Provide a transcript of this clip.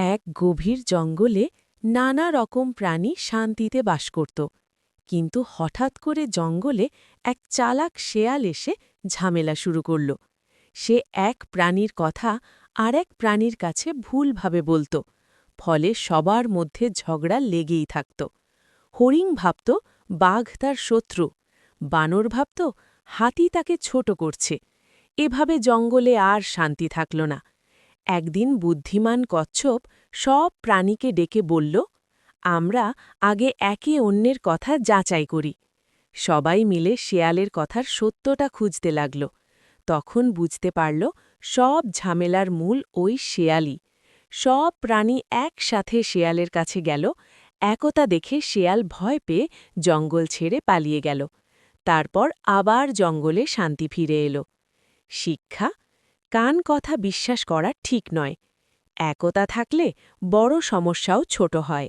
এক গভীর জঙ্গলে নানা রকম প্রাণী শান্তিতে বাস করত, কিন্তু হঠাৎ করে জঙ্গলে এক চালাক শেয়াল এসে ঝামেলা শুরু করল। সে এক প্রাণীর কথা আর এক প্রাণীর কাছে ভুলভাবে বলত, ফলে সবার মধ্যে ঝগড়া লেগেই থাকত। হরিণ ভাবত বাঘ তার শত্রু, বানর ভাবত হাতি তাকে ছোট করছে। এভাবে জঙ্গলে আর শান্তি থাকল না। একদিন বুদ্ধিমান কচ্ছপ সব প্রাণীকে ডেকে বলল, আমরা আগে একে অন্যের কথা যাচাই করি। সবাই মিলে শেয়ালের কথার সত্যটা খুঁজতে লাগল। তখন বুঝতে পারল সব ঝামেলার মূল ওই শেয়ালই। সব প্রাণী একসাথে শেয়ালের কাছে গেল। একতা দেখে শেয়াল ভয় পেয়ে জঙ্গল ছেড়ে পালিয়ে গেল। তারপর আবার জঙ্গলে শান্তি ফিরে এলো। শিক্ষা: কান কথা বিশ্বাস করা ঠিক নয়। একতা থাকলে বড় সমস্যাও ছোট হয়।